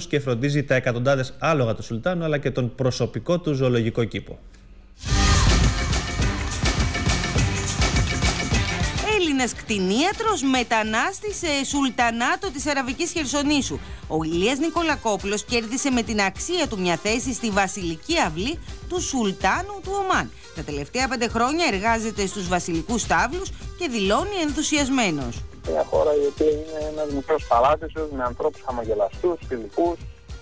και φροντίζει τα εκατοντάδες άλογα του Σουλτάνου αλλά και τον προσωπικό του ζωολογικό κήπο. Έλληνας κτηνίατρος μετανάστη σε Σουλτανάτο της Αραβικής Χερσονήσου. Ο Ηλίας Νικολακόπουλος κέρδισε με την αξία του μια θέση στη βασιλική αυλή του Σουλτάνου του Ομάν. Τα τελευταία 5 χρόνια εργάζεται στους βασιλικούς στάβλους και δηλώνει ενθουσιασμένος. Μια χώρα η οποία είναι ένας μικρός παράδεισος με ανθρώπους χαμογελαστούς, φιλικούς.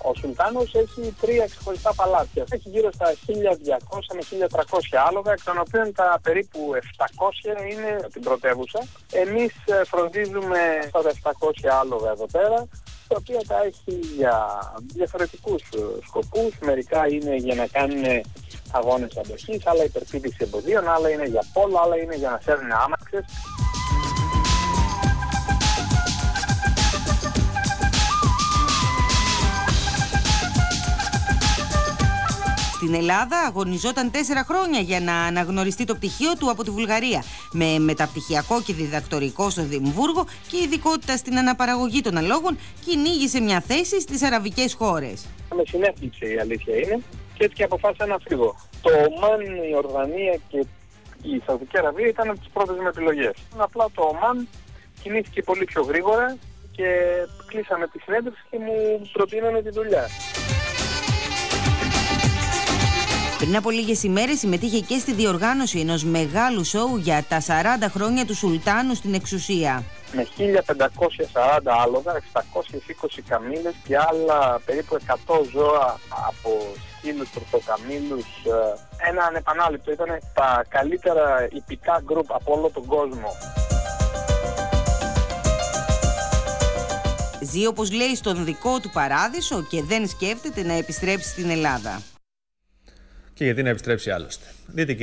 Ο Σουλτάνος έχει 3 ξεχωριστά παλάτια. Έχει γύρω στα 1.200 με 1.300 άλογα, εκ των οποίων τα περίπου 700 είναι την πρωτεύουσα. Εμείς φροντίζουμε στα 700 άλογα εδώ πέρα, τα οποία τα έχει για διαφορετικούς σκοπούς. Μερικά είναι για να κάνουν αγώνες αντοχής, άλλα υπερπήδηση εμποδίων, άλλα είναι για πόλο, άλλα είναι για να σέρνουν άμαξες. Στην Ελλάδα αγωνιζόταν 4 χρόνια για να αναγνωριστεί το πτυχίο του από τη Βουλγαρία, με μεταπτυχιακό και διδακτορικό στο Εδιμβούργο και ειδικότητα στην αναπαραγωγή των αλόγων, κυνήγησε μια θέση στις αραβικές χώρες. Με συνέφληψε, η αλήθεια είναι, και έτσι και αποφάσισα να φύγω. Το Ομάν, η Ορδανία και η Σαουδική Αραβία ήταν από τις πρώτες μου επιλογές. Απλά το Ομάν κινήθηκε πολύ πιο γρήγορα και κλείσαμε τη συνέντευξη και μου προτείνανε τη δουλειά. Πριν από λίγες ημέρες συμμετείχε και στη διοργάνωση ενός μεγάλου σοου για τα 40 χρόνια του Σουλτάνου στην εξουσία. Με 1.540 άλογα, 620 καμήλες και άλλα περίπου 100 ζώα από σκύλους, πορτοκαμήλους. Ένα ανεπανάληπτο, ήταν τα καλύτερα ιππικά γκρουπ από όλο τον κόσμο. Ζει, όπως λέει, στον δικό του παράδεισο και δεν σκέφτεται να επιστρέψει στην Ελλάδα. Και γιατί να επιστρέψει άλλωστε. Δείτε